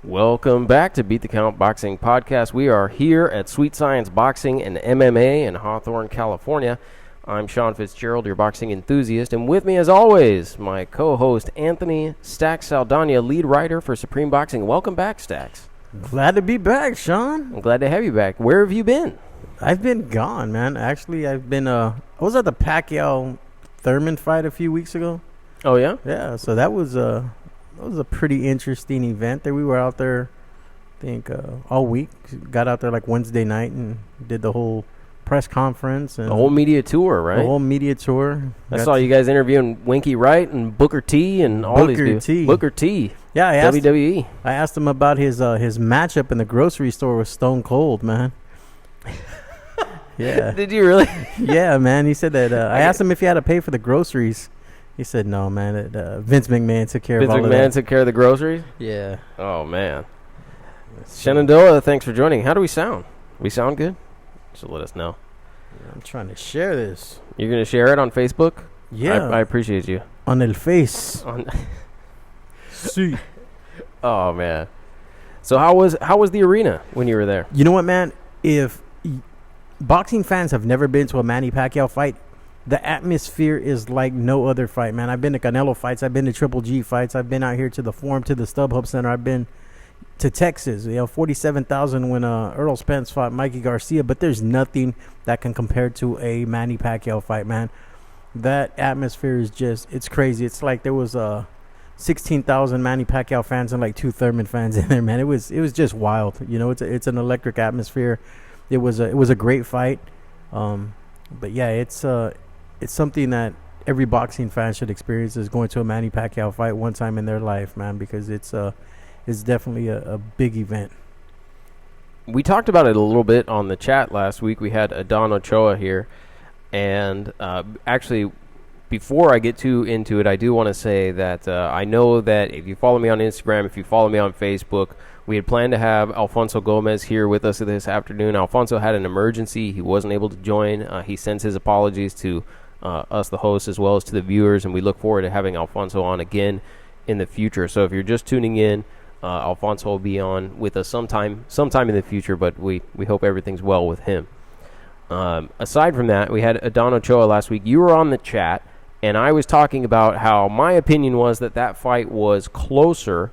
Welcome back to Beat the Count Boxing Podcast. We are here at Sweet Science Boxing and MMA in Hawthorne, California. I'm Sean Fitzgerald, your boxing enthusiast, and with me, as always, my co-host Anthony Stax Saldana, lead writer for Supreme Boxing. Welcome back, Stax. Glad to be back, Sean. I'm glad to have you back. Where have you been? I've been gone, man. Actually, I was at the Pacquiao-Thurman fight a few weeks ago. Oh, yeah? Yeah, so that was a pretty interesting event. There we were out there, I think, all week. Got out there like Wednesday night and did the whole press conference. And the whole media tour, right? The whole media tour. I saw you guys interviewing Winky Wright and Booker T and all these dudes. Booker T. Yeah, WWE. I asked him about his matchup in the grocery store with Stone Cold, man. Yeah. Did you really? Yeah, man. He said that. I asked him if he had to pay for the groceries. He said, no, man. Vince McMahon took care of all of that. Vince McMahon took care of the groceries? Yeah. Oh, man. Shenandoah, thanks for joining. How do we sound? We sound good? So let us know. Yeah, I'm trying to share this. You're going to share it on Facebook? Yeah. I appreciate you. On el face. See. Oh, man. So how was the arena when you were there? You know what, man? If boxing fans have never been to a Manny Pacquiao fight, the atmosphere is like no other fight, man. I've been to Canelo fights. I've been to Triple G fights. I've been out here to the Forum, to the StubHub Center. I've been to Texas, 47,000 when Earl Spence fought Mikey Garcia. But there's nothing that can compare to a Manny Pacquiao fight, man. That atmosphere is it's crazy. It's like there was 16,000 Manny Pacquiao fans and like 2 Thurman fans in there, man. It was just wild. It's an electric atmosphere. It was a great fight. But yeah, it's something that every boxing fan should experience, is going to a Manny Pacquiao fight one time in their life, man, because it's definitely a big event. We talked about it a little bit on the chat last week. We had Adon Ochoa here, and actually, before I get too into it, I do want to say that I know that if you follow me on Instagram, if you follow me on Facebook, we had planned to have Alfonso Gomez here with us this afternoon. Alfonso had an emergency. He wasn't able to join. He sends his apologies to us, the hosts, as well as to the viewers, and we look forward to having Alfonso on again in the future. So if you're just tuning in, Alfonso will be on with us sometime in the future, but we hope everything's well with him. Aside from that, we had Adon Ochoa last week. You were on the chat, and I was talking about how my opinion was that fight was closer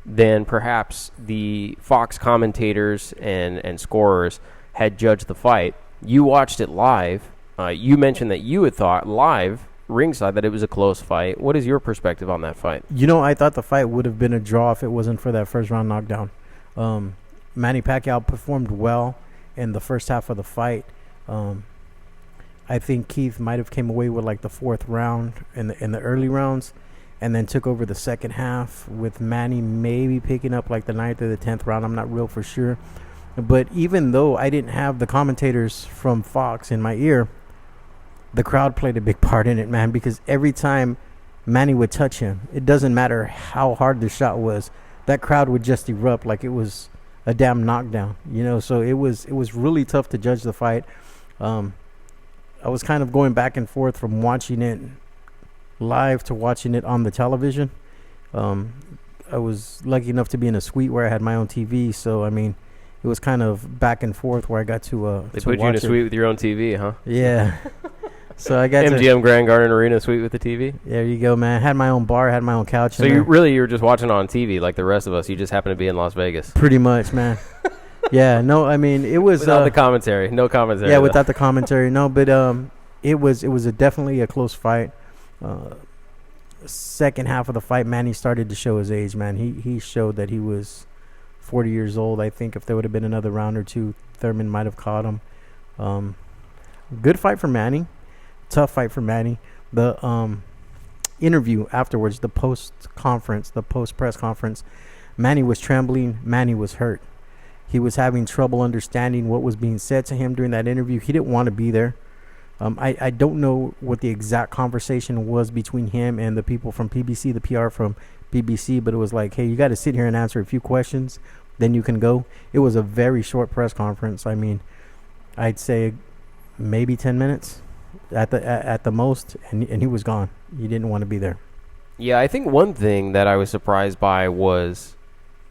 than perhaps the Fox commentators and scorers had judged the fight. You watched it live. You mentioned that you had thought live, ringside, that it was a close fight. What is your perspective on that fight? I thought the fight would have been a draw if it wasn't for that first round knockdown. Manny Pacquiao performed well in the first half of the fight. I think Keith might have came away with like the 4th round in the early rounds, and then took over the second half with Manny maybe picking up like the 9th or the 10th round. I'm not real for sure. But even though I didn't have the commentators from Fox in my ear, the crowd played a big part in it, man, because every time Manny would touch him, it doesn't matter how hard the shot was, that crowd would just erupt like it was a damn knockdown, so it was really tough to judge the fight. I was kind of going back and forth from watching it live to watching it on the television. I was lucky enough to be in a suite where I had my own TV, so it was kind of back and forth where I got to they put you in a suite with your own TV, huh? Yeah. So I got MGM Grand Garden Arena suite with the TV. There you go, man. Had my own bar, had my own couch. So you were just watching on TV like the rest of us. You just happened to be in Las Vegas. Pretty much, man. Yeah, no, it was without the commentary. No commentary. Yeah, without the commentary. No, but it was definitely a close fight. Second half of the fight, Manny started to show his age, man. He showed that he was 40 years old. I think if there would have been another round or two, Thurman might have caught him. Good fight for Manny. Tough fight for Manny. The interview afterwards, the post-press conference, Manny was trembling. Manny was hurt. He was having trouble understanding what was being said to him during that interview. He didn't want to be there. I don't know what the exact conversation was between him and the people from PBC, the PR from BBC, but it was like, hey, you got to sit here and answer a few questions, then you can go. It was a very short press conference. I'd say maybe 10 minutes at the most, and he was gone. He didn't want to be there. Yeah, I think one thing that I was surprised by was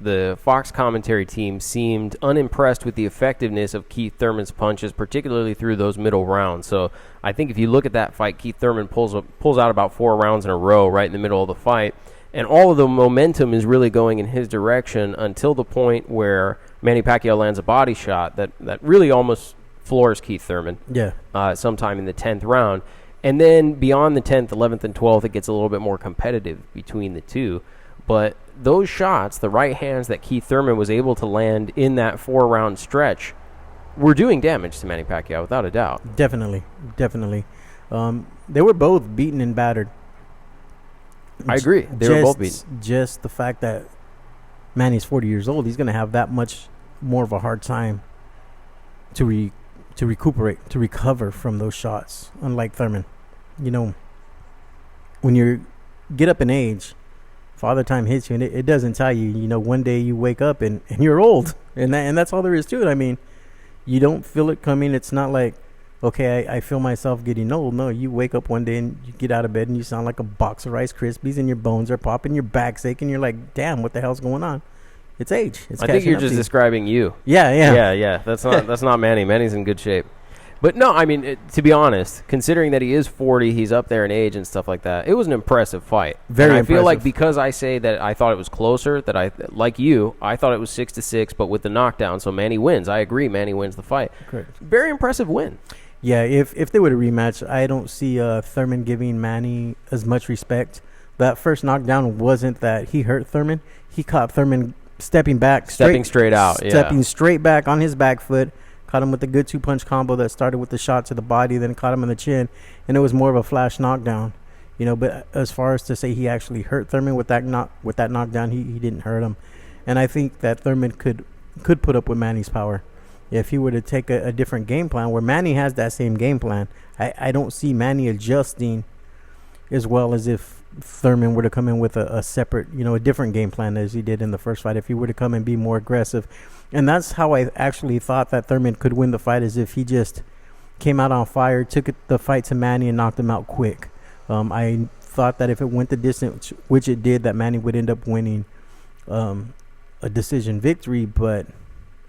the Fox commentary team seemed unimpressed with the effectiveness of Keith Thurman's punches, particularly through those middle rounds. So I think if you look at that fight, Keith Thurman pulls out about 4 rounds in a row right in the middle of the fight, and all of the momentum is really going in his direction until the point where Manny Pacquiao lands a body shot that really almost floors Keith Thurman. Yeah. Sometime in the 10th round. And then beyond the 10th, 11th, and 12th, it gets a little bit more competitive between the two. But those shots, the right hands that Keith Thurman was able to land in that 4-round stretch, were doing damage to Manny Pacquiao, without a doubt. Definitely. They were both beaten and battered. I agree. They were both beaten. Just the fact that Manny's 40 years old, he's going to have that much more of a hard time to recuperate, to recover from those shots, unlike Thurman. You know, when you get up in age, Father Time hits you, and it doesn't tell you. You know, one day you wake up and you're old, and that's all there is to it. I mean, you don't feel it coming. It's not like, okay, I feel myself getting old. No, you wake up one day and you get out of bed and you sound like a box of Rice Krispies, and your bones are popping, your back's aching. You're like, damn, what the hell's going on? It's age. I think you're just describing you. Yeah. That's not Manny. Manny's in good shape. But no, I mean, to be honest, considering that he is 40, he's up there in age and stuff like that, it was an impressive fight. Very and I impressive. feel like because I say that I thought it was closer, that I thought it was 6-6, but with the knockdown, so Manny wins. I agree, Manny wins the fight. Correct. Very impressive win. Yeah, if they were to rematch, I don't see Thurman giving Manny as much respect. That first knockdown wasn't that he hurt Thurman. He caught Thurman stepping straight back on his back foot. Caught him with a good 2-punch combo that started with the shot to the body, then caught him in the chin, and it was more of a flash knockdown. You know, but as far as to say he actually hurt Thurman with that knockdown, he didn't hurt him. And I think that Thurman could put up with Manny's power. If he were to take a different game plan, where Manny has that same game plan, I don't see Manny adjusting as well as if Thurman were to come in with a separate, a different game plan as he did in the first fight. If he were to come and be more aggressive. And that's how I actually thought that Thurman could win the fight, is if he just came out on fire, took the fight to Manny and knocked him out quick. I thought that if it went the distance, which it did, that Manny would end up winning a decision victory, but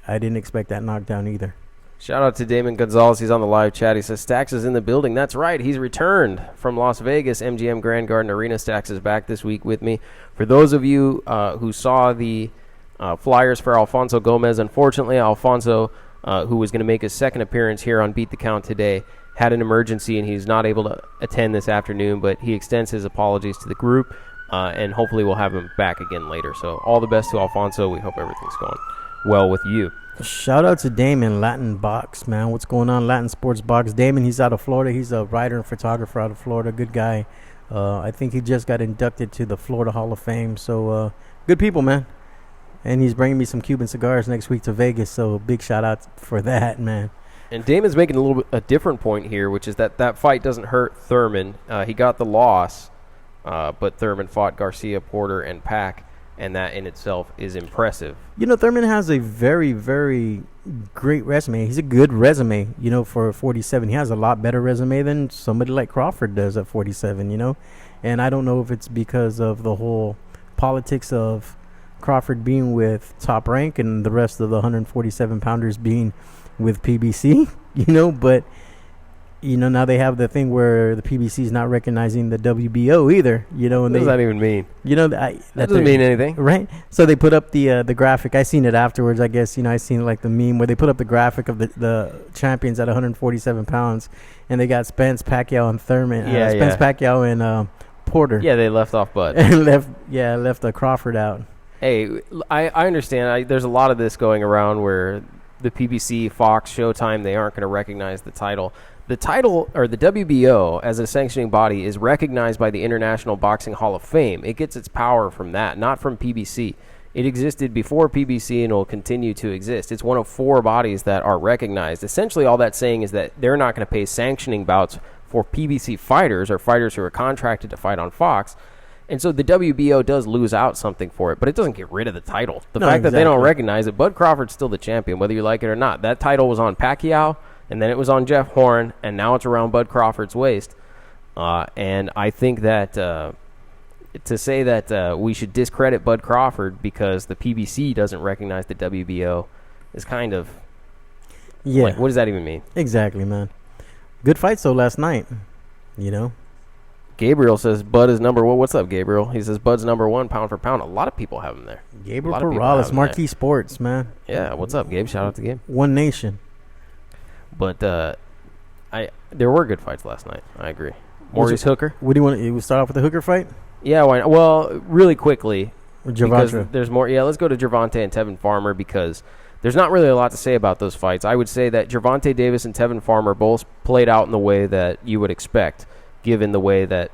I didn't expect that knockdown either. Shout out to Damon Gonzalez. He's on the live chat. He says, Stax is in the building. That's right. He's returned from Las Vegas, MGM Grand Garden Arena. Stax is back this week with me. For those of you who saw the flyers for Alfonso Gomez, unfortunately, Alfonso, who was going to make his second appearance here on Beat the Count today, had an emergency, and he's not able to attend this afternoon, but he extends his apologies to the group, and hopefully we'll have him back again later. So all the best to Alfonso. We hope everything's going well with you. Shout out to Damon, Latin Box, man. What's going on, Latin Sports Box? Damon, he's out of Florida. He's a writer and photographer out of Florida. Good guy. I think he just got inducted to the Florida Hall of Fame. So good people, man. And he's bringing me some Cuban cigars next week to Vegas. So big shout out for that, man. And Damon's making a little bit a different point here, which is that fight doesn't hurt Thurman. He got the loss, but Thurman fought Garcia, Porter, and Pac. And that in itself is impressive. Thurman has a very, very great resume. He's a good resume, for 47. He has a lot better resume than somebody like Crawford does at 47, And I don't know if it's because of the whole politics of Crawford being with Top Rank and the rest of the 147-pounders being with PBC, but... now they have the thing where the PBC is not recognizing the WBO either, And what does that even mean? That doesn't mean anything. Right? So they put up the graphic. I seen it afterwards, I guess. I seen like the meme where they put up the graphic of the champions at 147 pounds, and they got Spence, Pacquiao, and Thurman. Spence, Pacquiao, and Porter. Yeah, they left off Bud. And left Crawford out. Hey, I understand. There's a lot of this going around where the PBC, Fox, Showtime, they aren't going to recognize the title. The title, or the WBO, as a sanctioning body, is recognized by the International Boxing Hall of Fame. It gets its power from that, not from PBC. It existed before PBC and will continue to exist. It's one of 4 bodies that are recognized. Essentially, all that's saying is that they're not going to pay sanctioning bouts for PBC fighters or fighters who are contracted to fight on Fox. And so the WBO does lose out something for it, but it doesn't get rid of the title. The fact that they don't recognize it, Bud Crawford's still the champion, whether you like it or not. That title was on Pacquiao, and then it was on Jeff Horn, and now it's around Bud Crawford's waist. And I think that to say that we should discredit Bud Crawford because the PBC doesn't recognize the WBO is kind of like, what does that even mean? Exactly, man. Good fights though last night. You know, Gabriel says Bud is number one. What's up, Gabriel? He says Bud's number one pound for pound. A lot of people have him there. Gabriel Perales, Marquee Sports, man. Yeah, what's up, Gabe? Shout out to Gabe. One Nation. But there were good fights last night. I agree. Maurice Hooker. What do you want? You start off with the Hooker fight? Yeah, why not? Well, really quickly. Because Gervonta. there's more. Yeah, let's go to Gervonta and Tevin Farmer because there's not really a lot to say about those fights. I would say that Gervonta Davis and Tevin Farmer both played out in the way that you would expect, given the way that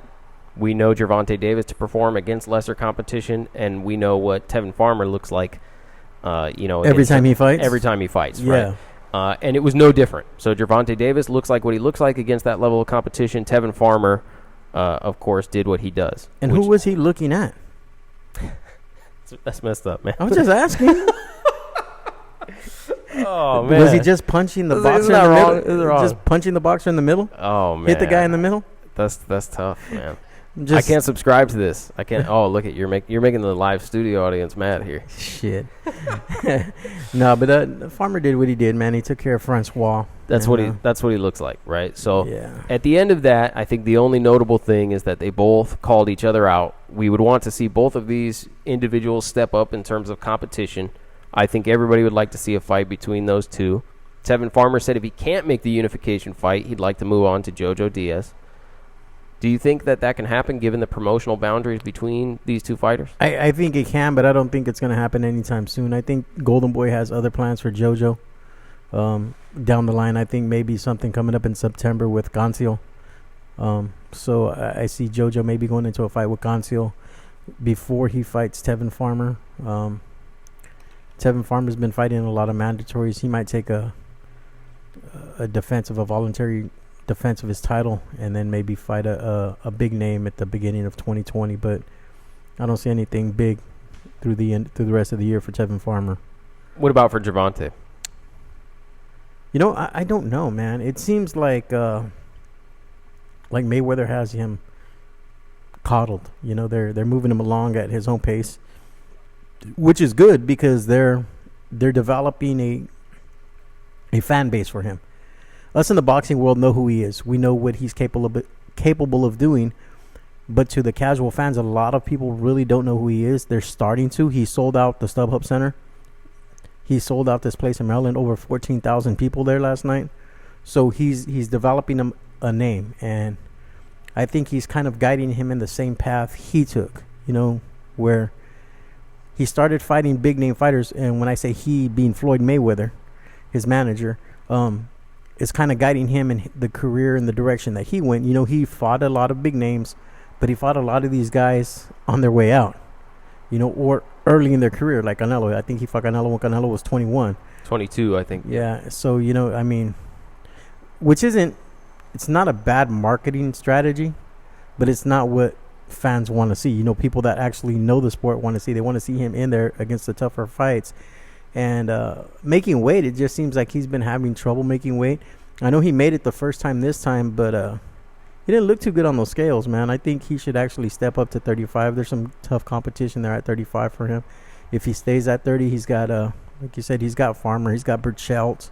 we know Gervonta Davis to perform against lesser competition, and we know what Tevin Farmer looks like. Every time he fights. Every time he fights, yeah. Right? And it was no different. So Gervonta Davis looks like what he looks like against that level of competition. Tevin Farmer, of course, did what he does. And who was he looking at? That's messed up, man. I was just asking. Oh man, was he just punching the boxer in the middle? Just punching the boxer in the middle? Oh man, hit the guy in the middle? That's tough, man. I can't subscribe to this. I can't. Oh, look at you're making the live studio audience mad here. Shit. No, but Farmer did what he did, man. He took care of Francois. That's what he looks like, right? So yeah. At the end of that, I think the only notable thing is that they both called each other out. We would want to see both of these individuals step up in terms of competition. I think everybody would like to see a fight between those two. Tevin Farmer said if he can't make the unification fight, he'd like to move on to Jojo Diaz. Do you think that can happen given the promotional boundaries between these two fighters? I think it can, but I don't think it's going to happen anytime soon. I think Golden Boy has other plans for Jojo down the line. I think maybe something coming up in September with Gancio. So I see Jojo maybe going into a fight with Gancio before he fights Tevin Farmer. Tevin Farmer's been fighting a lot of mandatories. He might take a voluntary defense of his title and then maybe fight a big name at the beginning of 2020, but I don't see anything big through the rest of the year for Tevin Farmer. What about for Gervonta? I don't know, man. It seems like Mayweather has him coddled. They're moving him along at his own pace, which is good because they're developing a fan base for him. Us in the boxing world know who he is. We know what he's capable of doing. But to the casual fans, a lot of people really don't know who he is. They're starting to. He sold out the StubHub Center. He sold out this place in Maryland. Over 14,000 people there last night. So he's developing a name. And I think he's kind of guiding him in the same path he took. Where he started fighting big name fighters. And when I say he, being Floyd Mayweather, his manager, is kind of guiding him in the career in the direction that he went. He fought a lot of big names, but he fought a lot of these guys on their way out, or early in their career, like Canelo. I think he fought Canelo when Canelo was 21. 22, I think. Yeah, so, it's not a bad marketing strategy, but it's not what fans want to see. People that actually know the sport want to see. They want to see him in there against the tougher fights. And making weight, it just seems like he's been having trouble making weight. I know he made it the first time this time, but he didn't look too good on those scales, man. I think he should actually step up to 35. There's some tough competition there at 35 for him. If he stays at 30, he's got, like you said, he's got Farmer. He's got Burchelt.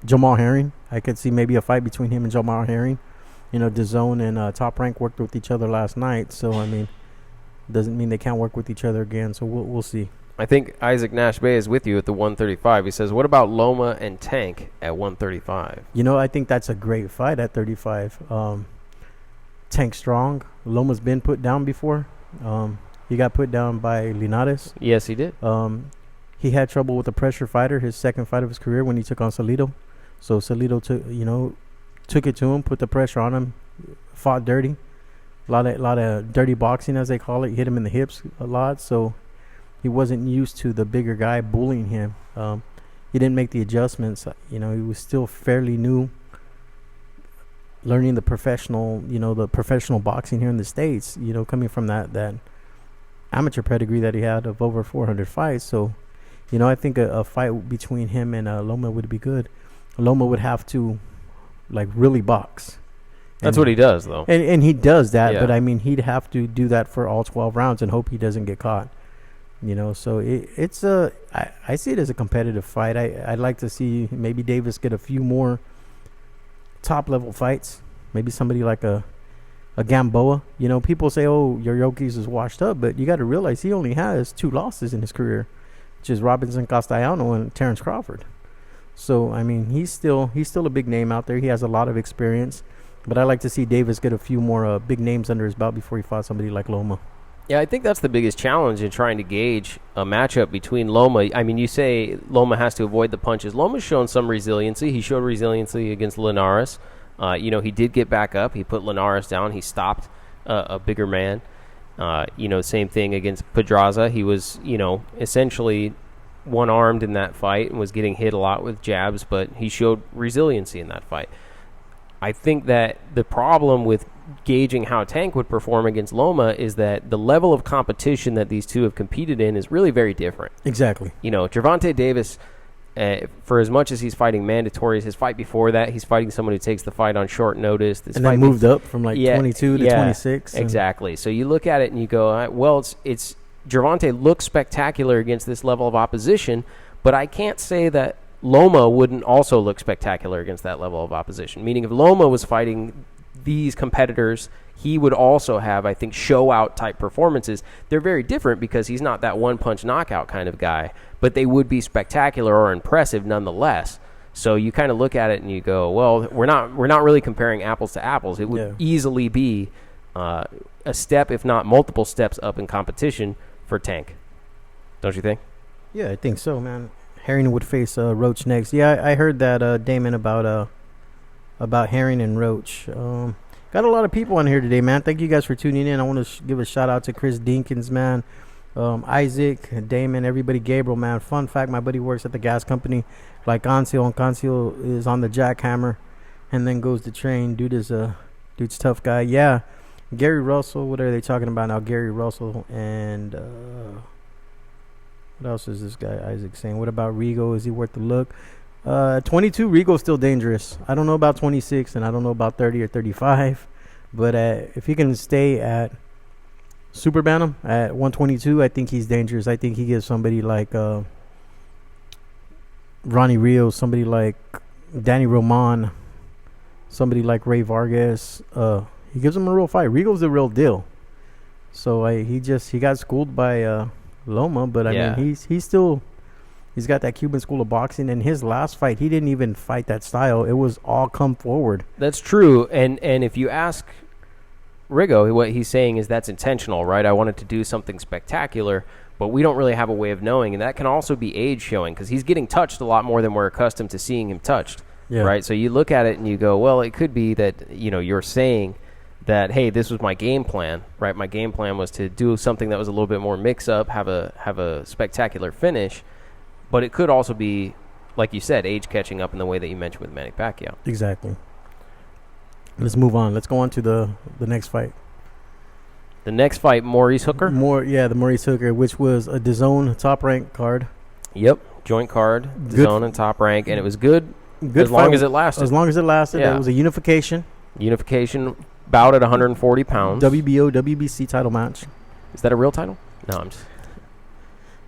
Jamal Herring. I could see maybe a fight between him and Jamal Herring. DAZN and Top Rank worked with each other last night. So, doesn't mean they can't work with each other again. So, we'll see. I think Isaac Nash Bay is with you at the 135. He says, what about Loma and Tank at 135? I think that's a great fight at 35. Tank strong. Loma's been put down before. He got put down by Linares. Yes, he did. He had trouble with a pressure fighter, his second fight of his career when he took on Salido. So Salido took it to him, put the pressure on him, fought dirty. A lot of dirty boxing, as they call it. Hit him in the hips a lot, so he wasn't used to the bigger guy bullying him. He didn't make the adjustments. He was still fairly new, learning the professional boxing here in the States. Coming from that amateur pedigree that he had of over 400 fights. So, I think a fight between him and Loma would be good. Loma would have to, really box. That's what he does, though. And he does that, Yeah. but I mean, he'd have to do that for all 12 rounds and hope he doesn't get caught. So I see it as a competitive fight. I'd like to see maybe Davis get a few more top level fights. Maybe somebody like a Gamboa. People say, oh, Yorokis is washed up, but you got to realize he only has 2 losses in his career, which is Robinson Castellano and Terrence Crawford. So I mean, he's still a big name out there. He has a lot of experience, but I like to see Davis get a few more big names under his belt before he fought somebody like Loma. Yeah, I think that's the biggest challenge in trying to gauge a matchup between Loma. I mean, you say Loma has to avoid the punches. Loma's shown some resiliency. He showed resiliency against Linares. He did get back up. He put Linares down. He stopped a bigger man. Same thing against Pedraza. He was, essentially one-armed in that fight and was getting hit a lot with jabs, but he showed resiliency in that fight. I think that the problem with gauging how Tank would perform against Loma is that the level of competition that these two have competed in is really very different. Exactly. Gervonta Davis, for as much as he's fighting mandatories, his fight before that, he's fighting someone who takes the fight on short notice. And then moved up from 22 to 26. Exactly. So you look at it and you go, well, it's Gervonta looks spectacular against this level of opposition, but I can't say that Loma wouldn't also look spectacular against that level of opposition. Meaning if Loma was fighting these competitors, he would also have, I think, show-out type performances. They're very different because he's not that one-punch knockout kind of guy, but they would be spectacular or impressive nonetheless. So you kind of look at it and you go, well, we're not really comparing apples to apples. It would easily be a step, if not multiple steps up in competition for Tank. Don't you think? Yeah, I think so, man. Herring would face Roach next. Yeah, I heard that, Damon, about Herring and Roach. Got a lot of people on here today, man. Thank you guys for tuning in. I want to give a shout out to Chris Dinkins, man. Isaac, Damon, everybody, Gabriel, man. Fun fact, my buddy works at the gas company like Ancio, and Concio is on the jackhammer and then goes to train. Dude's tough guy. Yeah, Gary Russell, what are they talking about now? Gary Russell and what else is this guy Isaac saying? What about Rigo? Is he worth the look? 22, Rigo's still dangerous. I don't know about 26, and I don't know about 30 or 35. But if he can stay at Super Bantam at 122, I think he's dangerous. I think he gives somebody like Ronnie Rios, somebody like Danny Roman, somebody like Ray Vargas. He gives him a real fight. Rigo's the real deal. So he got schooled by Loma, but I mean he's got that Cuban school of boxing. And his last fight, he didn't even fight that style. It was all come forward. That's true. And if you ask Rigo, what he's saying is that's intentional, right? I wanted to do something spectacular, but we don't really have a way of knowing. And that can also be age showing because he's getting touched a lot more than we're accustomed to seeing him touched, right? So you look at it and you go, well, it could be that, you're saying that, hey, this was my game plan, right? My game plan was to do something that was a little bit more mix-up, have a spectacular finish, but it could also be, like you said, age catching up in the way that you mentioned with Manny Pacquiao. Exactly. Let's move on. Let's go on to the next fight. The next fight, Maurice Hooker? The Maurice Hooker, which was a DAZN top-rank card. Yep, joint card, DAZN and top rank, and it was good as long as it lasted. As long as it lasted. Yeah. It was a unification bout at 140 pounds. WBO, WBC title match. Is that a real title? No, I'm just...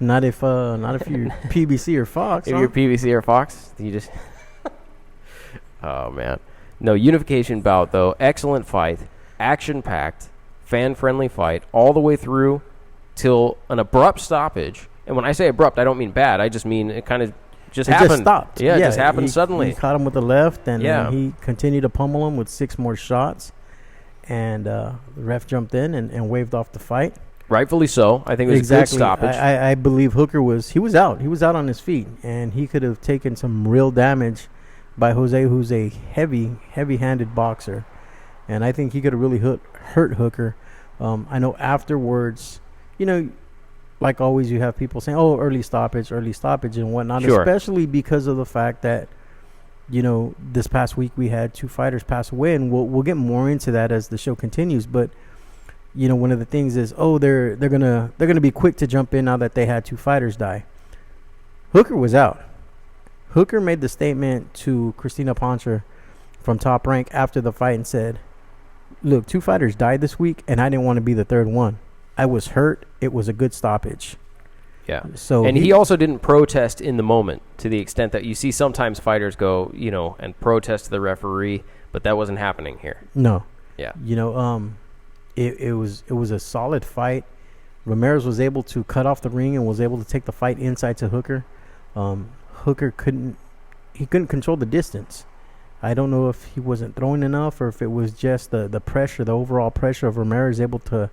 Not if you're PBC or Fox. If you're PBC or Fox, you just... Oh, man. No, unification bout, though. Excellent fight. Action-packed. Fan-friendly fight. All the way through till an abrupt stoppage. And when I say abrupt, I don't mean bad. I just mean it kind of just happened. It just stopped. Yeah, it just happened suddenly. He caught him with the left, and he continued to pummel him with 6 more shots. And the ref jumped in and waved off the fight. Rightfully so. I think it was a good stoppage. I believe Hooker was out. He was out on his feet, and he could have taken some real damage by Jose, who's a heavy-handed boxer. And I think he could have really hurt Hooker. I know afterwards, like always, you have people saying, oh, early stoppage and whatnot, sure. Especially because of the fact that, this past week we had 2 fighters pass away, and we'll get more into that as the show continues. But one of the things is, they're gonna be quick to jump in now that they had 2 fighters die. Hooker was out. Hooker made the statement to Christina Poncher from Top Rank after the fight and said, Look, 2 fighters died this week, and I didn't want to be the third one. I was hurt. It was a good stoppage. Yeah. So and he also didn't protest in the moment to the extent that you see sometimes fighters go, and protest to the referee, but that wasn't happening here. No. Yeah. It was a solid fight. Ramirez was able to cut off the ring and was able to take the fight inside to Hooker. Hooker couldn't control the distance. I don't know if he wasn't throwing enough or if it was just the pressure, the overall pressure of Ramirez able to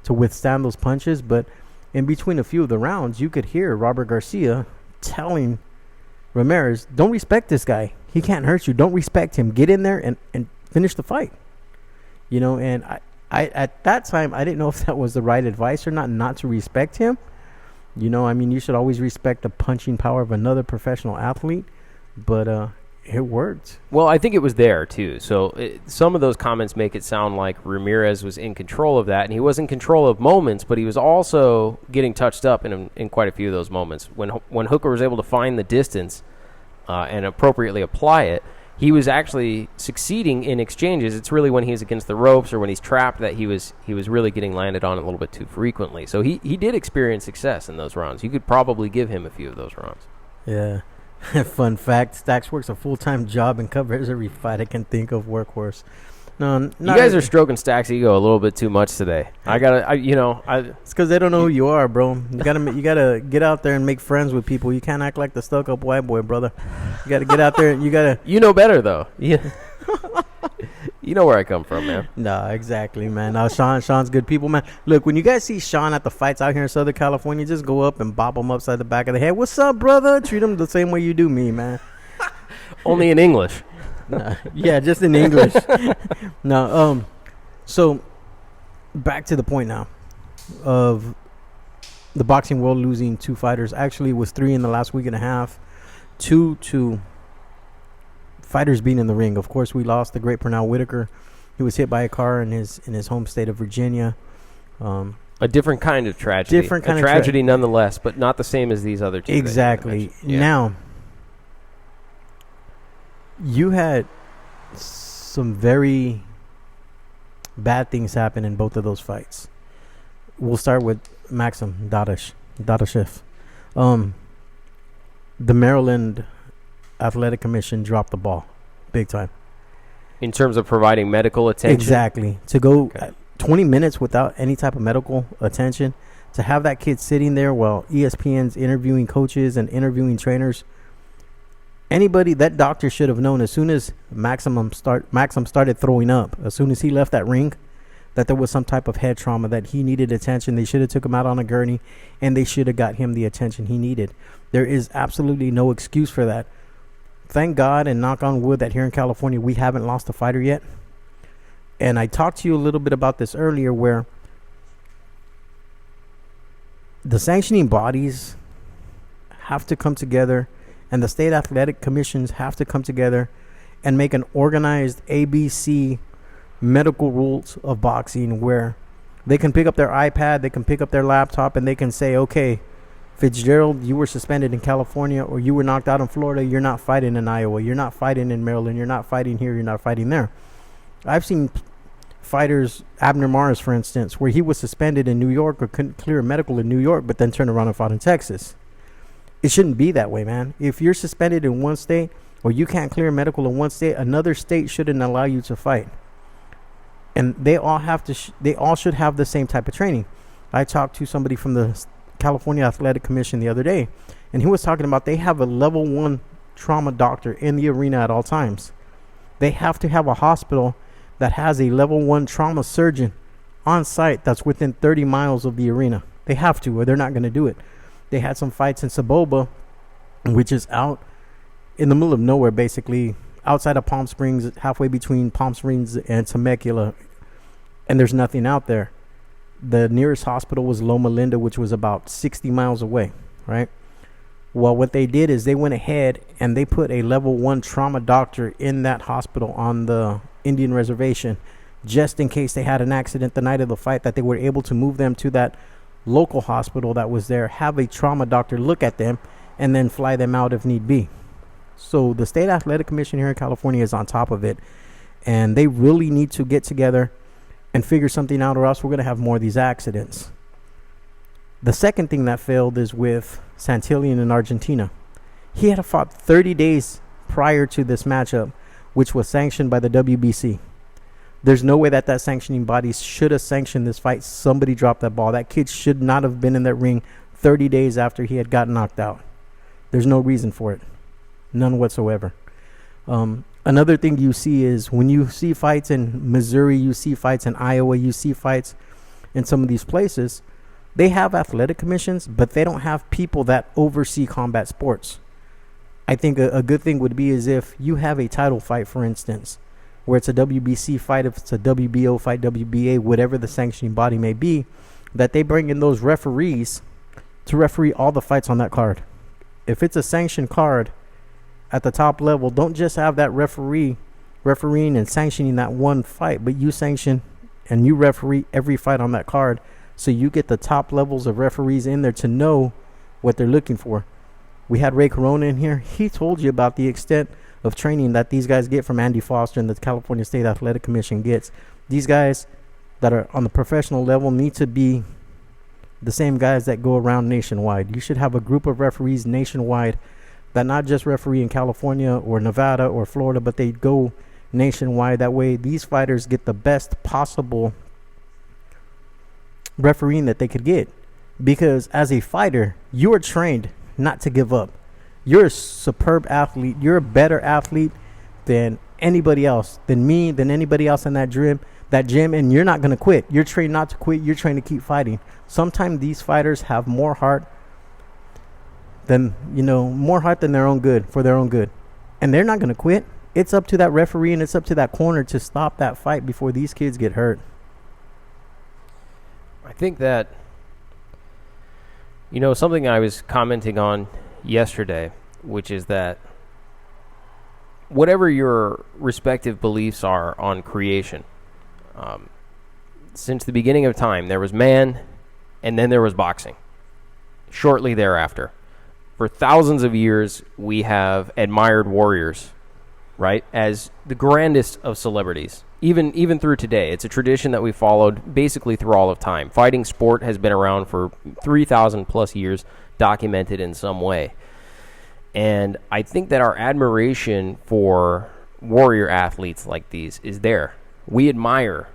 withstand those punches. But in between a few of the rounds, you could hear Robert Garcia telling Ramirez, don't respect this guy. He can't hurt you. Don't respect him. Get in there and finish the fight. And I at that time, I didn't know if that was the right advice or not to respect him. You should always respect the punching power of another professional athlete. But it worked. Well, I think it was there, too. So some of those comments make it sound like Ramirez was in control of that, and he was in control of moments, but he was also getting touched up in quite a few of those moments. When Hooker was able to find the distance and appropriately apply it, he was actually succeeding in exchanges. It's really when he's against the ropes or when he's trapped that he was really getting landed on a little bit too frequently. So he did experience success in those rounds. You could probably give him a few of those rounds. Yeah. Fun fact, Stacks works a full-time job and covers every fight I can think of, workhorse. No, you guys are stroking Stacks' ego a little bit too much today. It's because they don't know who you are, bro. You gotta get out there and make friends with people. You can't act like the stuck-up white boy, brother. You gotta get out there and you gotta. You know better though. Yeah. You know where I come from, man. Nah, exactly, man. Now, Sean's good people, man. Look, when you guys see Sean at the fights out here in Southern California, just go up and bop him upside the back of the head. What's up, brother? Treat him the same way you do me, man. Only in English. Nah, yeah, just in English. No, so back to the point now of the boxing world losing 2 fighters. Actually, it was 3 in the last week and a half. 2 fighters being in the ring. Of course, we lost the great Pernell Whitaker. He was hit by a car in his home state of Virginia. A different kind of tragedy. Tragedy nonetheless, but not the same as these other two. Exactly. Yeah. Now, you had some very bad things happen in both of those fights. We'll start with Maxim Dadashev. The Maryland Athletic Commission dropped the ball big time. In terms of providing medical attention? Exactly. To go 20 minutes without any type of medical attention, to have that kid sitting there while ESPN's interviewing coaches and interviewing trainers. Anybody, that doctor should have known as soon as Maxim started throwing up, as soon as he left that ring, that there was some type of head trauma, that he needed attention. They should have took him out on a gurney, and they should have got him the attention he needed. There is absolutely no excuse for that. Thank God and knock on wood that here in California we haven't lost a fighter yet. And I talked to you a little bit about this earlier, where the sanctioning bodies have to come together and the state athletic commissions have to come together and make an organized ABC medical rules of boxing, where they can pick up their iPad, they can pick up their laptop, and they can say, okay, Fitzgerald, you were suspended in California, or you were knocked out in Florida. You're not fighting in Iowa. You're not fighting in Maryland. You're not fighting here. You're not fighting there. I've seen fighters, Abner Mares, for instance, where he was suspended in New York or couldn't clear medical in New York, but then turned around and fought in Texas. It shouldn't be that way, man. If you're suspended in one state or you can't clear medical in one state, another state shouldn't allow you to fight. And they all have to. They all should have the same type of training. I talked to somebody from the California Athletic Commission the other day, and he was talking about they have a level 1 trauma doctor in the arena at all times. They have to have a hospital that has a level 1 trauma surgeon on site that's within 30 miles of the arena. They have to, or they're not going to do it. They had some fights in Saboba, which is out in the middle of nowhere, basically outside of Palm Springs, halfway between Palm Springs and Temecula, and there's nothing out there. The nearest hospital was Loma Linda, which was about 60 miles away, right? Well, what they did is they went ahead and they put a level 1 trauma doctor in that hospital on the Indian reservation, just in case they had an accident the night of the fight, that they were able to move them to that local hospital that was there, have a trauma doctor look at them, and then fly them out if need be. So the State Athletic Commission here in California is on top of it. And they really need to get together and figure something out, or else we're going to have more of these accidents. The second thing that failed is with Santillan in Argentina. He had fought 30 days prior to this matchup, which was sanctioned by the WBC. There's no way that sanctioning body should have sanctioned this fight. Somebody dropped that ball. That kid should not have been in that ring 30 days after he had gotten knocked out. There's no reason for it. None whatsoever. Another thing you see is when you see fights in Missouri, you see fights in Iowa, you see fights in some of these places, they have athletic commissions, but they don't have people that oversee combat sports. I think a good thing would be is if you have a title fight, for instance, where it's a WBC fight, if it's a WBO fight, WBA, whatever the sanctioning body may be, that they bring in those referees to referee all the fights on that card. If it's a sanctioned card at the top level, don't just have that refereeing and sanctioning that one fight, but you sanction and you referee every fight on that card, so you get the top levels of referees in there to know what they're looking for. We had Ray Corona in here. He told you about the extent of training that these guys get from Andy Foster and the California State Athletic Commission gets. These guys that are on the professional level need to be the same guys that go around nationwide. You should have a group of referees nationwide that not just referee in California or Nevada or Florida, but they go nationwide. That way these fighters get the best possible refereeing that they could get. Because as a fighter, you are trained not to give up. You're a superb athlete. You're a better athlete than anybody else, than me, than anybody else in that gym, and you're not going to quit. You're trained not to quit. You're trained to keep fighting. Sometimes these fighters have more heart than their own good, for their own good. And they're not going to quit. It's up to that referee and it's up to that corner to stop that fight before these kids get hurt. I think that, something I was commenting on yesterday, which is that whatever your respective beliefs are on creation, since the beginning of time, there was man and then there was boxing. Shortly thereafter, for thousands of years, we have admired warriors, right, as the grandest of celebrities. Even through today, it's a tradition that we followed basically through all of time. Fighting sport has been around for 3,000 plus years, documented in some way. And I think that our admiration for warrior athletes like these is there. We admire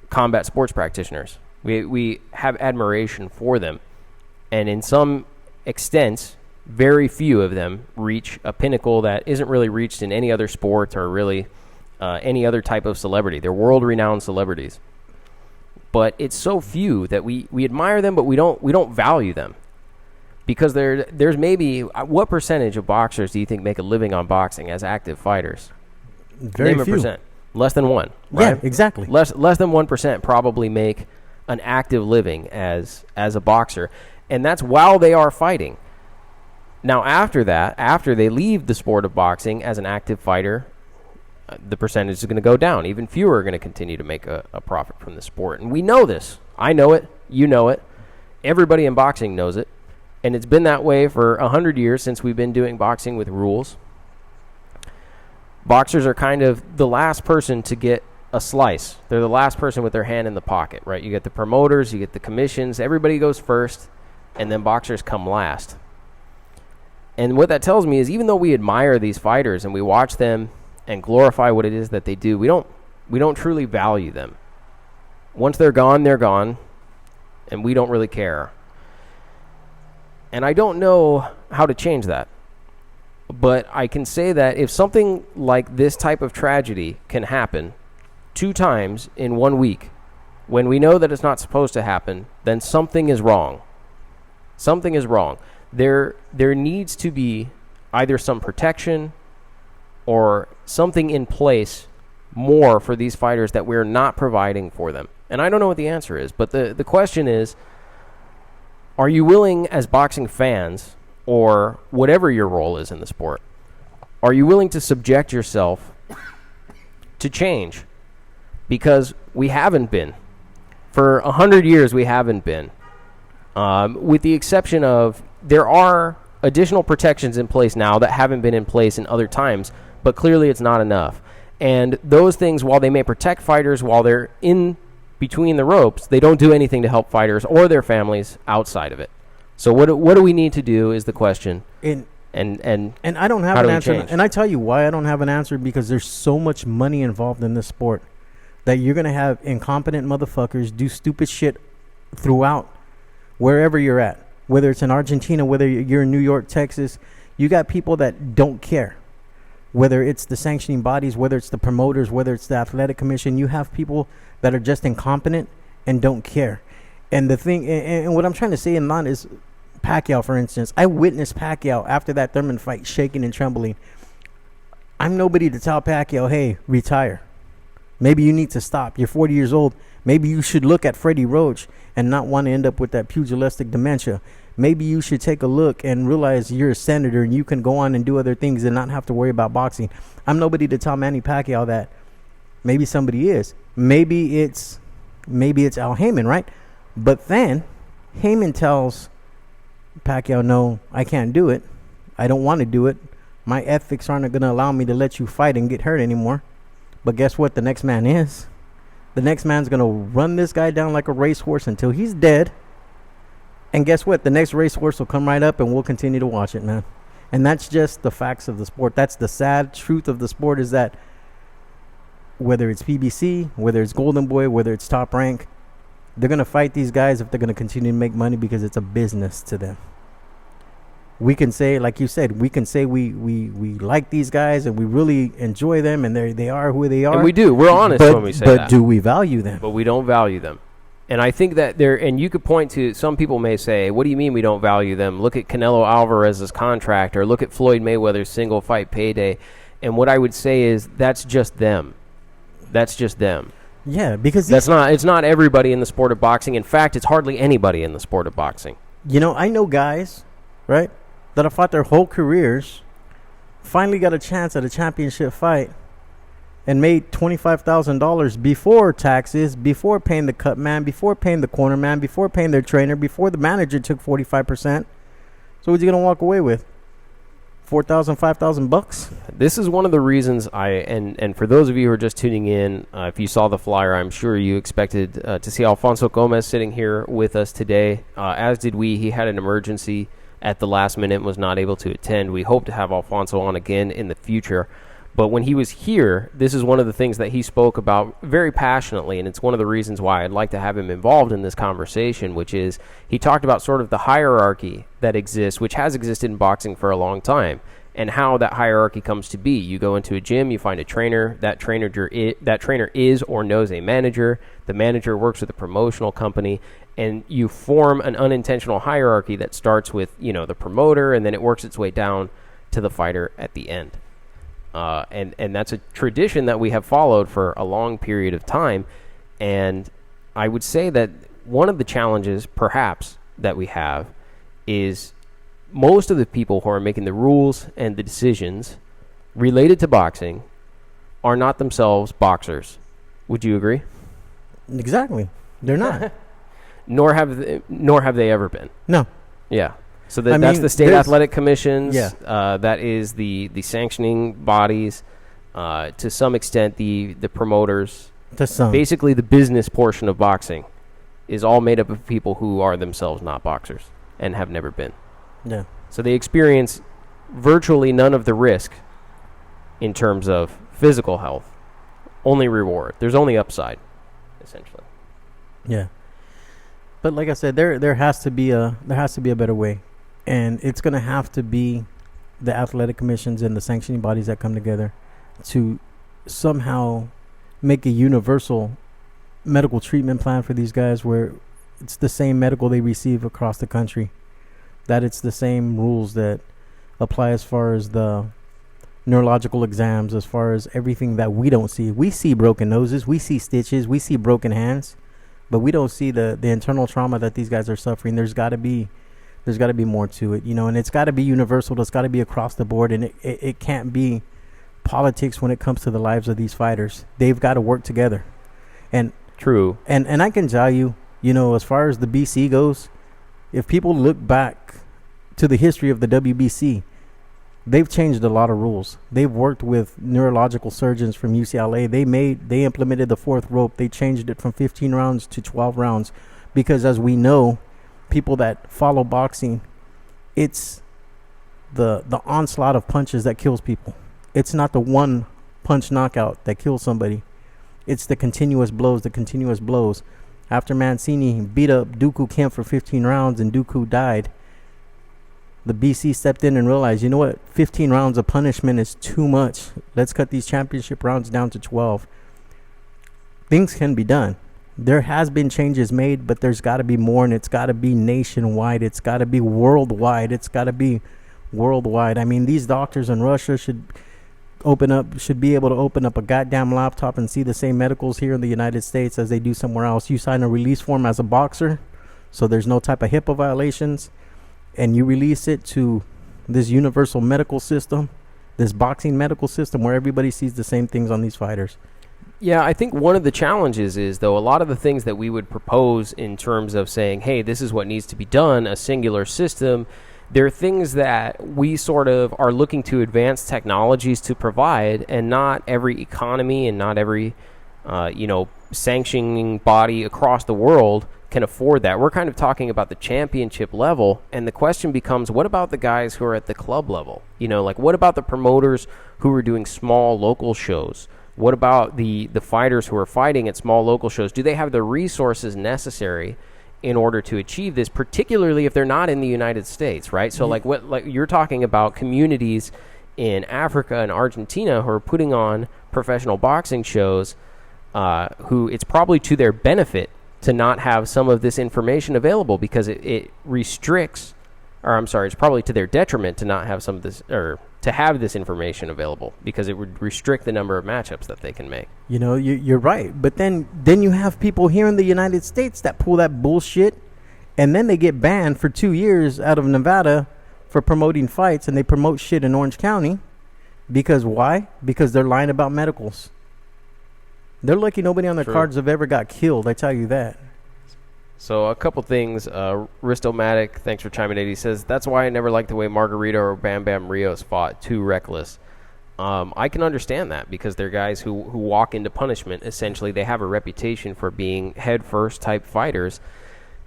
combat sports practitioners. We have admiration for them. And in some extent, very few of them reach a pinnacle that isn't really reached in any other sport or really any other type of celebrity. They're world-renowned celebrities. But it's so few that we admire them, but we don't value them. Because there's maybe, what percentage of boxers do you think make a living on boxing as active fighters? Very Name few. a percent. Less than 1, right? Yeah, exactly. Less than 1% probably make an active living as a boxer. And that's while they are fighting. Now, after that, after they leave the sport of boxing as an active fighter, the percentage is going to go down. Even fewer are going to continue to make a profit from the sport. And we know this. I know it. You know it. Everybody in boxing knows it. And it's been that way for 100 years since we've been doing boxing with rules. Boxers are kind of the last person to get a slice. They're the last person with their hand in the pocket, right? You get the promoters, you get the commissions. Everybody goes first, and then boxers come last. And what that tells me is even though we admire these fighters and we watch them and glorify what it is that they do, we don't truly value them. Once they're gone, and we don't really care. And I don't know how to change that. But I can say that if something like this type of tragedy can happen 2 times in 1 week, when we know that it's not supposed to happen, then something is wrong. Something is wrong. There needs to be either some protection or something in place more for these fighters that we're not providing for them. And I don't know what the answer is, but the question is, are you willing as boxing fans, or whatever your role is in the sport, are you willing to subject yourself to change? Because we haven't been. For 100 years, we haven't been. With the exception of, there are additional protections in place now that haven't been in place in other times, but clearly it's not enough. And those things, while they may protect fighters while they're in between the ropes, they don't do anything to help fighters or their families outside of it. So what do we need to do is the question. And I don't have an answer. And I tell you why I don't have an answer, because there's so much money involved in this sport that you're going to have incompetent motherfuckers do stupid shit throughout wherever you're at. Whether it's in Argentina, whether you're in New York, Texas, you got people that don't care. Whether it's the sanctioning bodies, whether it's the promoters, whether it's the athletic commission, you have people that are just incompetent and don't care. And the thing, and what I'm trying to say in that is, Pacquiao, for instance, I witnessed Pacquiao after that Thurman fight shaking and trembling. I'm nobody to tell Pacquiao, hey, retire. Maybe you need to stop. You're 40 years old. Maybe you should look at Freddie Roach and not want to end up with that pugilistic dementia. Maybe you should take a look and realize you're a senator and you can go on and do other things and not have to worry about boxing. I'm nobody to tell Manny Pacquiao that. Maybe somebody is. Maybe it's Al Heyman, right? But then Heyman tells Pacquiao, no, I can't do it. I don't want to do it. My ethics aren't going to allow me to let you fight and get hurt anymore. But guess what? The next man is. The next man's going to run this guy down like a racehorse until he's dead. And guess what? The next racehorse will come right up and we'll continue to watch it, man. And that's just the facts of the sport. That's the sad truth of the sport, is that whether it's PBC, whether it's Golden Boy, whether it's Top Rank, they're going to fight these guys if they're going to continue to make money, because it's a business to them. We can say, like you said, we like these guys and we really enjoy them, and they are who they are. And we do. We're honest when we say that. But do we value them? But we don't value them. And I think that and you could point to, some people may say, what do you mean we don't value them? Look at Canelo Alvarez's contract, or look at Floyd Mayweather's single fight payday. And what I would say is, that's just them. That's just them. Yeah, because it's not everybody in the sport of boxing. In fact, it's hardly anybody in the sport of boxing. You know, I know guys, right, that have fought their whole careers, finally got a chance at a championship fight, and made $25,000 before taxes, before paying the cut man, before paying the corner man, before paying their trainer, before the manager took 45%. So what's he gonna walk away with? $4,000, $5,000? This is one of the reasons and for those of you who are just tuning in, if you saw the flyer, I'm sure you expected to see Alfonso Gomez sitting here with us today, as did we. He had an emergency at the last minute, was not able to attend. We hope to have Alfonso on again in the future. But when he was here, this is one of the things that he spoke about very passionately, and it's one of the reasons why I'd like to have him involved in this conversation, which is he talked about sort of the hierarchy that exists, which has existed in boxing for a long time, and how that hierarchy comes to be. You go into a gym, you find a trainer, that trainer is or knows a manager, the manager works with a promotional company, and you form an unintentional hierarchy that starts with, the promoter, and then it works its way down to the fighter at the end. And that's a tradition that we have followed for a long period of time. And I would say that one of the challenges, perhaps, that we have is most of the people who are making the rules and the decisions related to boxing are not themselves boxers. Would you agree? Exactly. They're not. Nor have they ever been. No. Yeah. So that's the state athletic commissions. Yeah. That is the sanctioning bodies. To some extent, the promoters. To some. Basically, the business portion of boxing is all made up of people who are themselves not boxers and have never been. Yeah. So they experience virtually none of the risk in terms of physical health. Only reward. There's only upside, essentially. Yeah. But like I said, there has to be a better way. And it's going to have to be the athletic commissions and the sanctioning bodies that come together to somehow make a universal medical treatment plan for these guys, where it's the same medical they receive across the country, that it's the same rules that apply as far as the neurological exams, as far as everything that we don't see. We see broken noses, we see stitches, we see broken hands, but we don't see the internal trauma that these guys are suffering. There's got to be more to it, and it's got to be universal. It's got to be across the board, and it can't be politics when it comes to the lives of these fighters. They've got to work together. And true. And I can tell you, as far as the BC goes, if people look back to the history of the WBC, they've changed a lot of rules. They've worked with neurological surgeons from UCLA. They implemented the fourth rope. They changed it from 15 rounds to 12 rounds because, as we know, people that follow boxing, it's the onslaught of punches that kills people. It's not the one punch knockout that kills somebody. It's the continuous blows. After Mancini beat up Dooku Kemp for 15 rounds and Dooku died, the BC stepped in and realized, you know what, 15 rounds of punishment is too much. Let's cut these championship rounds down to 12. Things can be done. There has been changes made, but there's got to be more, and it's got to be nationwide. It's got to be worldwide. I mean, these doctors in Russia should be able to open up a goddamn laptop and see the same medicals here in the United States as they do somewhere else. You sign a release form as a boxer, so there's no type of HIPAA violations, and you release it to this universal medical system, this boxing medical system where everybody sees the same things on these fighters. Yeah, I think one of the challenges is, though, a lot of the things that we would propose in terms of saying, hey, this is what needs to be done, a singular system, there are things that we sort of are looking to advanced technologies to provide, and not every economy and not every, sanctioning body across the world can afford that. We're kind of talking about the championship level, and the question becomes, what about the guys who are at the club level? What about the promoters who are doing small local shows? What about the fighters who are fighting at small local shows? Do they have the resources necessary in order to achieve this, particularly if they're not in the United States, right? So like you're talking about communities in Africa and Argentina who are putting on professional boxing shows, who it's probably to their benefit to not have some of this information available because it restricts, it's probably to their detriment to not have some of this, or to have this information available, because it would restrict the number of matchups that they can make. You're right. But then you have people here in the United States that pull that bullshit, and then they get banned for 2 years out of Nevada for promoting fights, and they promote shit in Orange County. Because why? Because they're lying about medicals. They're lucky nobody on their cards have ever got killed, I tell you that. So a couple things. Ristomatic, thanks for chiming in. He says, that's why I never liked the way Margarito or Bam Bam Rios fought. Too reckless. I can understand that, because they're guys who walk into punishment. Essentially, they have a reputation for being head-first type fighters.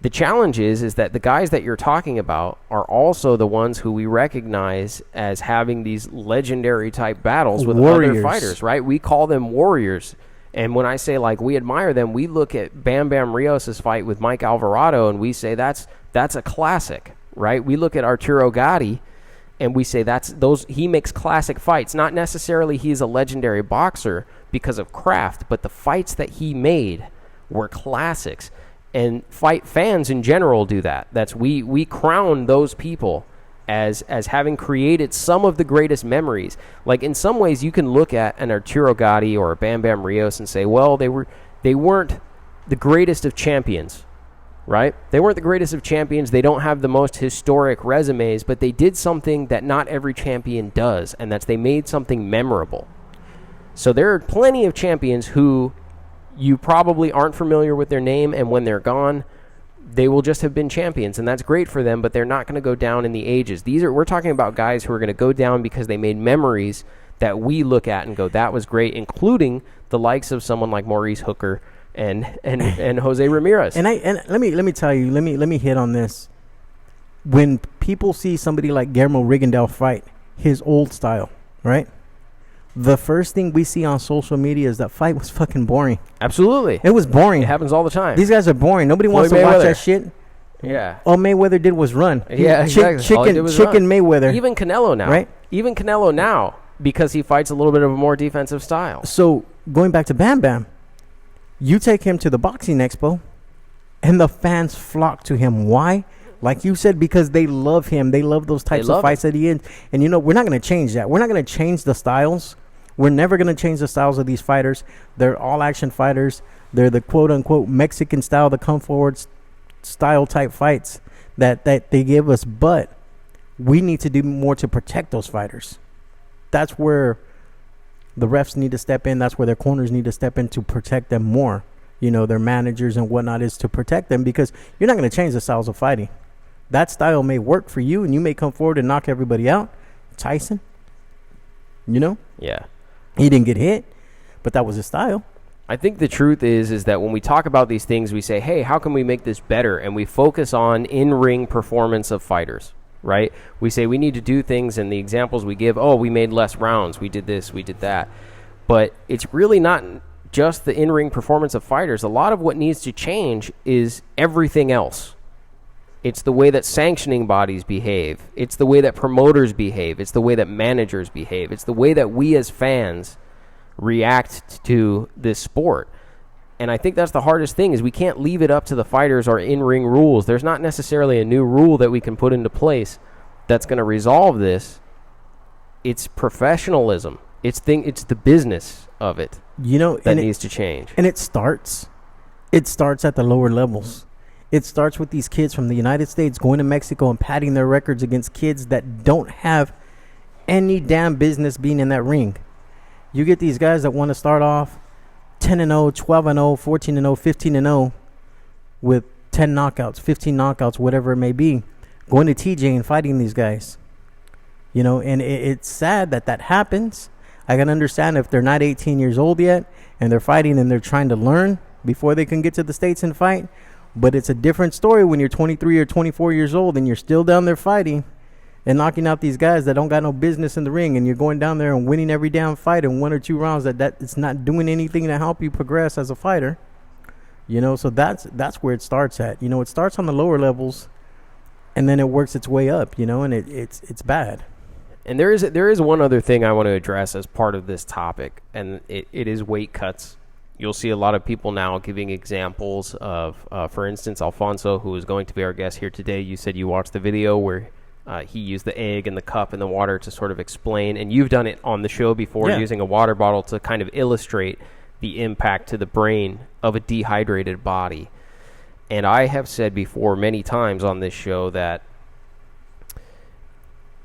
The challenge is that the guys that you're talking about are also the ones who we recognize as having these legendary type battles with other fighters, right? We call them warriors. And when I say, we admire them, we look at Bam Bam Rios' fight with Mike Alvarado, and we say that's a classic, right? We look at Arturo Gatti, and we say he makes classic fights. Not necessarily he's a legendary boxer because of craft, but the fights that he made were classics. And fight fans in general do that. We crown those people as having created some of the greatest memories. Like, in some ways, you can look at an Arturo Gatti or a Bam Bam Rios and say, well, they weren't the greatest of champions, right? They weren't the greatest of champions. They don't have the most historic resumes, but they did something that not every champion does, and that's they made something memorable. So there are plenty of champions who you probably aren't familiar with their name, and when they're gone, they will just have been champions, and that's great for them, but they're not going to go down in the ages. We're talking about guys who are going to go down because they made memories that we look at and go, that was great, including the likes of someone like Maurice Hooker and Jose Ramirez. And let me tell you, let me hit on this. When people see somebody like Guillermo Rigondeaux fight his old style, right? The first thing we see on social media is that fight was fucking boring. Absolutely. It was boring. It happens all the time. These guys are boring. Nobody wants to watch that shit. Yeah. All Mayweather did was run. Yeah, exactly. Chicken Mayweather. Even Canelo now. Right? Even Canelo now, because he fights a little bit of a more defensive style. So, going back to Bam Bam, you take him to the boxing expo, and the fans flock to him. Why? Like you said, because they love him. They love those types of fights that he is. And, we're not going to change that. We're not going to change the styles. We're never going to change the styles of these fighters. They're all action fighters. They're the quote-unquote Mexican style, the come-forward style type fights that they give us. But we need to do more to protect those fighters. That's where the refs need to step in. That's where their corners need to step in to protect them more. Their managers and whatnot is to protect them, because you're not going to change the styles of fighting. That style may work for you, and you may come forward and knock everybody out. Tyson, You know, Yeah. he didn't get hit, but that was his style. I think the truth is that when we talk about these things, we say, hey, how can we make this better? And we focus on in-ring performance of fighters, right? We say we need to do things, and the examples we give, oh, we made less rounds, we did this, we did that. But it's really not just the in-ring performance of fighters. A lot of what needs to change is everything else. It's the way that sanctioning bodies behave. It's the way that promoters behave. It's the way that managers behave. It's the way that we as fans react to this sport. And I think that's the hardest thing, is we can't leave it up to the fighters or in-ring rules. There's not necessarily a new rule that we can put into place that's going to resolve this. It's professionalism. It's the business of it, that needs to change. And it starts at the lower levels. It starts with these kids from the United States going to Mexico and padding their records against kids that don't have any damn business being in that ring. You get these guys that want to start off 10-0, 12-0, 14-0, 15-0 with 10 knockouts, 15 knockouts, whatever it may be, going to TJ and fighting these guys. And it's sad that happens. I can understand if they're not 18 years old yet and they're fighting and they're trying to learn before they can get to the States and fight. But it's a different story when you're 23 or 24 years old and you're still down there fighting and knocking out these guys that don't got no business in the ring, and you're going down there and winning every damn fight in 1 or 2 rounds that it's not doing anything to help you progress as a fighter. So that's where it starts at. It starts on the lower levels and then it works its way up, and it's bad. And there is one other thing I want to address as part of this topic, and it is weight cuts. You'll see a lot of people now giving examples of, for instance, Alfonso, who is going to be our guest here today. You said you watched the video where he used the egg and the cup and the water to sort of explain, and you've done it on the show before, using a water bottle to kind of illustrate the impact to the brain of a dehydrated body. And I have said before many times on this show that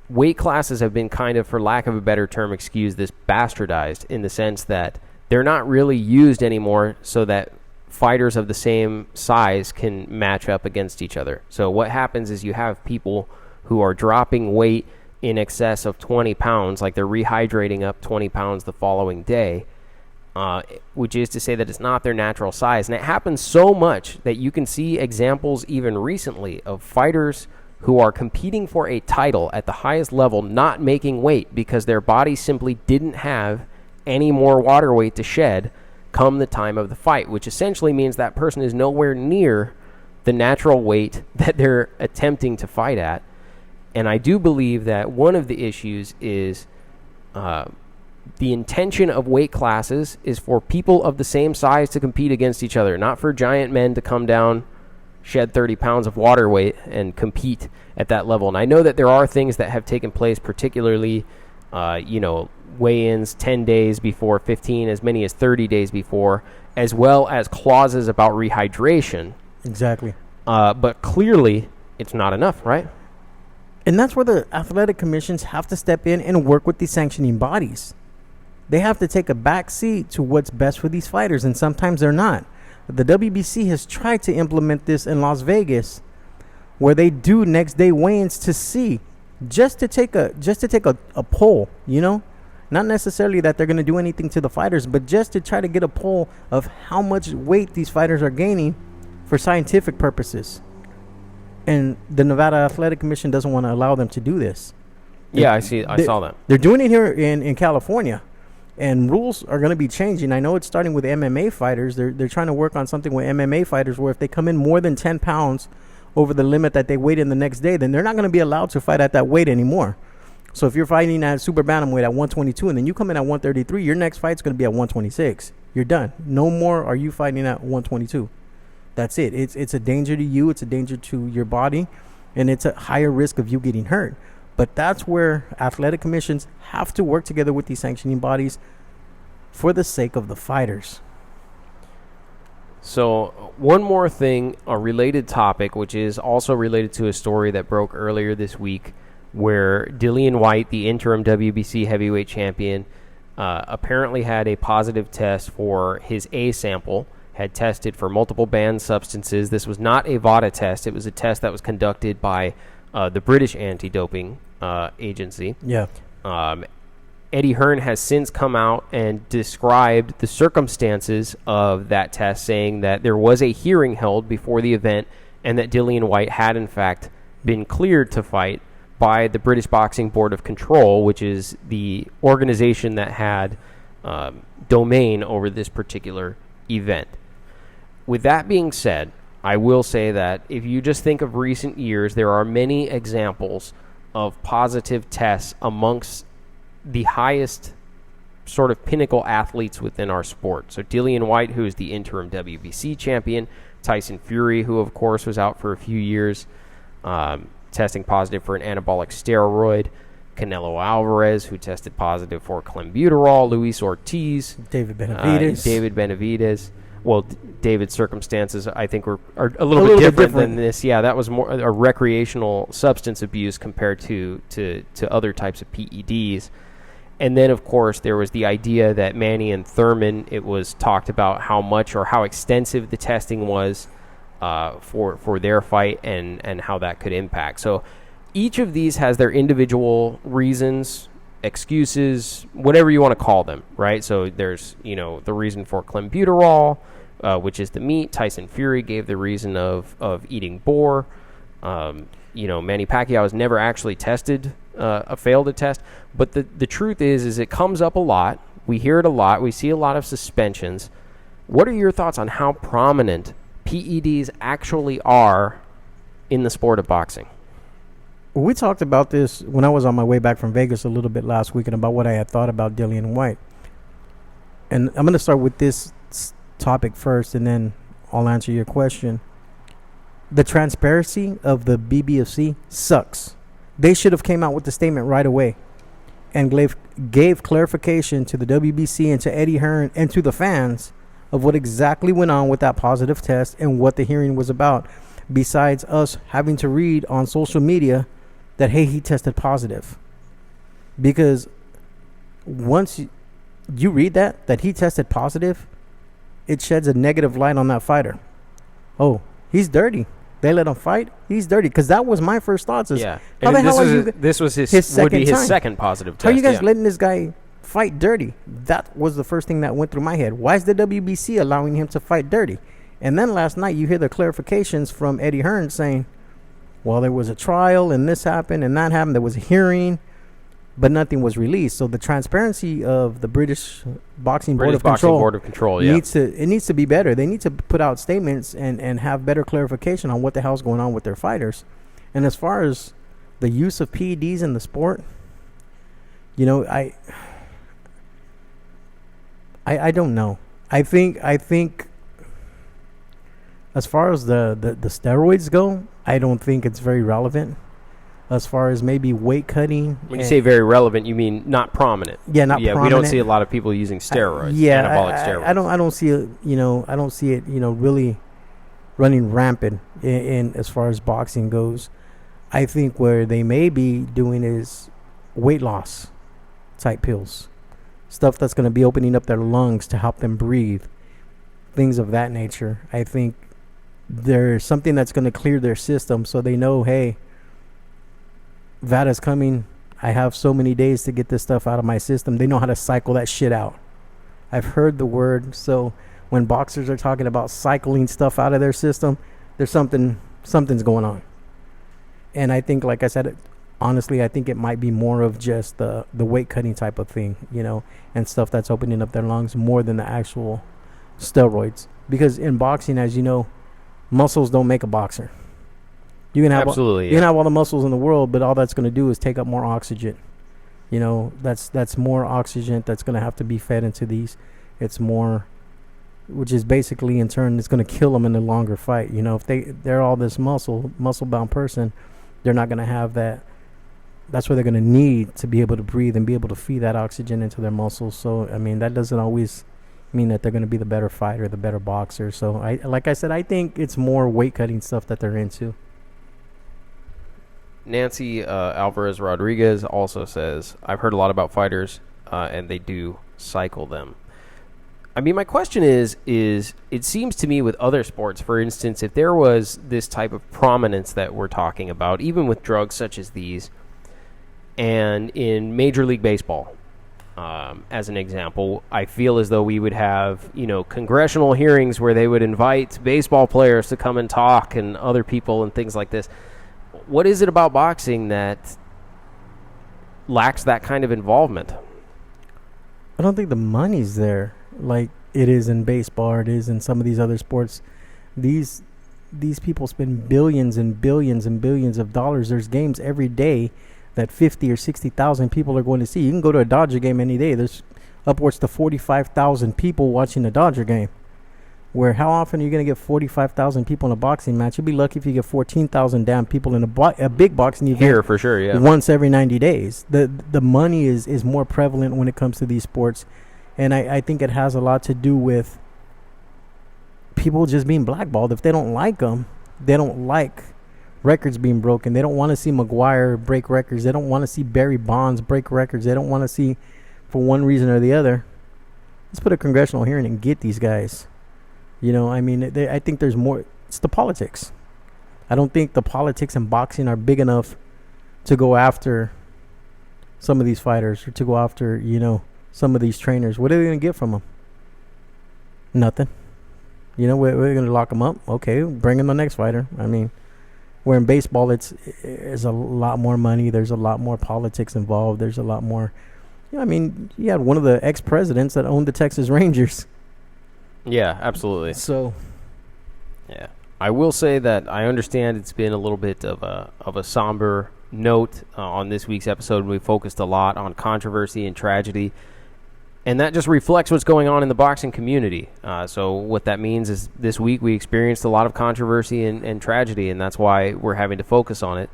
weight classes have been kind of, for lack of a better term, bastardized, in the sense that they're not really used anymore so that fighters of the same size can match up against each other. So what happens is you have people who are dropping weight in excess of 20 pounds, like they're rehydrating up 20 pounds the following day, which is to say that it's not their natural size. And it happens so much that you can see examples even recently of fighters who are competing for a title at the highest level not making weight because their body simply didn't have any more water weight to shed come the time of the fight, which essentially means that person is nowhere near the natural weight that they're attempting to fight at. And I do believe that one of the issues is the intention of weight classes is for people of the same size to compete against each other, not for giant men to come down, shed 30 pounds of water weight, and compete at that level. And I know that there are things that have taken place, particularly, weigh-ins 10 days before, 15, as many as 30 days before, as well as clauses about rehydration. Exactly. But clearly, it's not enough, right? And that's where the athletic commissions have to step in and work with the sanctioning bodies. They have to take a back seat to what's best for these fighters, and sometimes they're not. The WBC has tried to implement this in Las Vegas, where they do next day weigh-ins to see, just to take a poll, not necessarily that they're going to do anything to the fighters, but just to try to get a poll of how much weight these fighters are gaining for scientific purposes. And the Nevada Athletic Commission doesn't want to allow them to do this. I saw that. They're doing it here in California, and rules are going to be changing. I know it's starting with MMA fighters. They're trying to work on something with MMA fighters where if they come in more than 10 pounds over the limit that they weighed in the next day, then they're not going to be allowed to fight at that weight anymore. So if you're fighting at super bantamweight at 122 and then you come in at 133, your next fight's going to be at 126. You're done. No more are you fighting at 122. That's it. It's a danger to you. It's a danger to your body, and it's a higher risk of you getting hurt. But that's where athletic commissions have to work together with these sanctioning bodies for the sake of the fighters. So one more thing, a related topic, which is also related to a story that broke earlier this week, where Dillian White, the interim WBC heavyweight champion, apparently had a positive test for his A sample, had tested for multiple banned substances. This was not a VADA test. It was a test that was conducted by the British anti-doping agency. Yeah. Eddie Hearn has since come out and described the circumstances of that test, saying that there was a hearing held before the event and that Dillian Whyte had, in fact, been cleared to fight by the British Boxing Board of Control, which is the organization that had domain over this particular event. With that being said, I will say that if you just think of recent years, there are many examples of positive tests amongst the highest sort of pinnacle athletes within our sport. So Dillian Whyte, who is the interim WBC champion, Tyson Fury, who of course was out for a few years, testing positive for an anabolic steroid, Canelo Alvarez, who tested positive for clenbuterol, Luis Ortiz, David Benavidez. Well, David's circumstances, I think, are a little bit different than this. Yeah, that was more a recreational substance abuse compared to other types of PEDs. And then, of course, there was the idea that Manny and Thurman, it was talked about how much or how extensive the testing was for their fight and how that could impact. So each of these has their individual reasons, excuses, whatever you want to call them, right? So there's, the reason for clenbuterol, which is the meat. Tyson Fury gave the reason of eating boar. Manny Pacquiao has never actually failed a test. But the truth is it comes up a lot. We hear it a lot. We see a lot of suspensions. What are your thoughts on how prominent PEDs actually are in the sport of boxing? We talked about this when I was on my way back from Vegas a little bit last week and about what I had thought about Dillian Whyte. And I'm going to start with this topic first, and then I'll answer your question. The transparency of the BBFC sucks. They should have came out with the statement right away and gave clarification to the WBC and to Eddie Hearn and to the fans of what exactly went on with that positive test and what the hearing was about, besides us having to read on social media that, hey, he tested positive. Because once you read that he tested positive, it sheds a negative light on that fighter. Oh, he's dirty. They let him fight. He's dirty. Because that was my first thoughts. Yeah. How the hell this was his second positive test. How are you guys letting this guy fight dirty? That was the first thing that went through my head. Why is the WBC allowing him to fight dirty? And then last night you hear the clarifications from Eddie Hearn saying, well, there was a trial and this happened and that happened. There was a hearing, but nothing was released. So the transparency of the British Boxing Board of Control needs to be better. They need to put out statements and have better clarification on what the hell's going on with their fighters. And as far as the use of PEDs in the sport, I don't know. I think as far as the steroids go, I don't think it's very relevant. As far as maybe weight cutting. When you say very relevant, you mean not prominent. Yeah, not prominent. We don't see a lot of people using steroids. Anabolic steroids. I don't see it. I don't see it. Really running rampant in as far as boxing goes. I think where they may be doing is weight loss type pills, stuff that's going to be opening up their lungs to help them breathe, things of that nature. I think there's something that's going to clear their system so they know, hey, VADA's coming. I have so many days to get this stuff out of my system. They know how to cycle that shit out. I've heard the word. So when boxers are talking about cycling stuff out of their system, there's something's going on. And I think, like I said, honestly, I think it might be more of just the weight cutting type of thing, and stuff that's opening up their lungs more than the actual steroids. Because in boxing, as you know, muscles don't make a boxer. You can have you can have all the muscles in the world, but all that's going to do is take up more oxygen. That's more oxygen that's going to have to be fed into these. It's more, which is basically in turn it's going to kill them in the longer fight. If they're all this muscle bound person, they're not going to have that. That's what they're going to need to be able to breathe and be able to feed that oxygen into their muscles. So that doesn't always mean that they're going to be the better fighter, the better boxer. So like I said, I think it's more weight cutting stuff that they're into. Nancy Alvarez Rodriguez also says, I've heard a lot about fighters, and they do cycle them. My question is it seems to me with other sports, for instance, if there was this type of prominence that we're talking about, even with drugs such as these, and in Major League Baseball, as an example, I feel as though we would have, congressional hearings where they would invite baseball players to come and talk and other people and things like this. What is it about boxing that lacks that kind of involvement? I don't think the money's there like it is in baseball or it is in some of these other sports. These people spend billions and billions and billions of dollars. There's games every day that 50 or 60,000 people are going to see. You can go to a Dodger game any day. There's upwards to 45,000 people watching a Dodger game. Where how often are you going to get 45,000 people in a boxing match? You'll be lucky if you get 14,000 damn people in a big boxing event. Here, for sure, yeah. Once every 90 days. The money is more prevalent when it comes to these sports. And I think it has a lot to do with people just being blackballed. If they don't like them, they don't like records being broken. They don't want to see McGuire break records. They don't want to see Barry Bonds break records. They don't want to see, for one reason or the other, let's put a congressional hearing and get these guys. I think there's more. It's the politics. I don't think the politics in boxing are big enough to go after some of these fighters or to go after, some of these trainers. What are they going to get from them? Nothing. We're going to lock them up. Okay, bring in the next fighter. Where in baseball, it's a lot more money. There's a lot more politics involved. There's a lot more. You had one of the ex-presidents that owned the Texas Rangers. Yeah, absolutely. So, yeah, I will say that I understand it's been a little bit of a somber note on this week's episode. We focused a lot on controversy and tragedy, and that just reflects what's going on in the boxing community. So what that means is this week we experienced a lot of controversy and tragedy, and that's why we're having to focus on it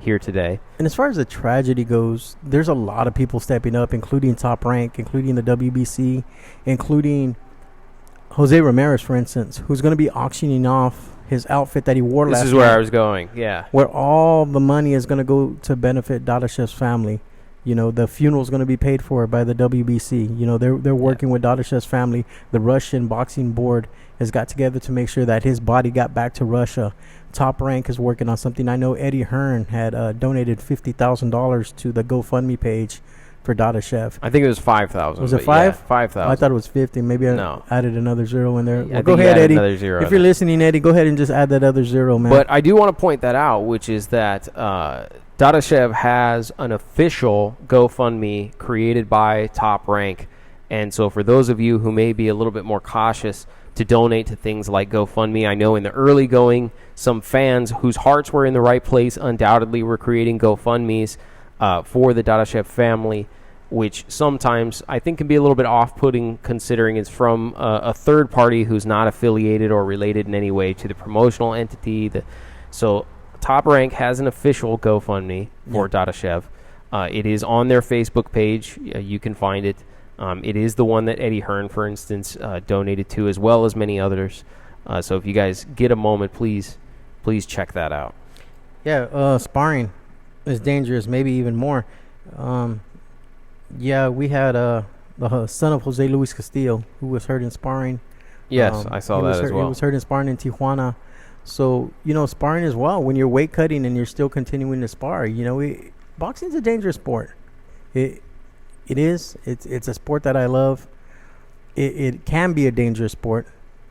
here today. And as far as the tragedy goes, there's a lot of people stepping up, including Top Rank, including the WBC, including Jose Ramirez, for instance, who's going to be auctioning off his outfit that he wore last night. This is where I was going, yeah. Where all the money is going to go to benefit Dadashev's family. The funeral is going to be paid for by the WBC. They're working with Dadashev's family. The Russian boxing board has got together to make sure that his body got back to Russia. Top Rank is working on something. I know Eddie Hearn had donated $50,000 to the GoFundMe page for Dadashev. I think it was 5,000. Was it 5? Yeah, 5,000. I thought it was 50. Maybe I added another zero in there. Well, go ahead, Eddie. If you're in listening, Eddie, go ahead and just add that other zero, man. But I do want to point that out, which is that Dadashev has an official GoFundMe created by Top Rank. And so for those of you who may be a little bit more cautious to donate to things like GoFundMe, I know in the early going, some fans whose hearts were in the right place undoubtedly were creating GoFundMes for the Dadashev family, which sometimes I think can be a little bit off-putting considering it's from a third party who's not affiliated or related in any way to the promotional entity. So Top Rank has an official GoFundMe for Dadashev. It is on their Facebook page. You can find it. It is the one that Eddie Hearn, for instance, donated to, as well as many others. So if you guys get a moment, please check that out. Yeah, sparring is dangerous, maybe even more. Yeah, we had the son of Jose Luis Castillo, who was hurt in sparring. Yes, I saw that as well. He was hurt in sparring in Tijuana. So, sparring as well, when you're weight cutting and you're still continuing to spar, boxing's a dangerous sport. It is. It's a sport that I love. It can be a dangerous sport.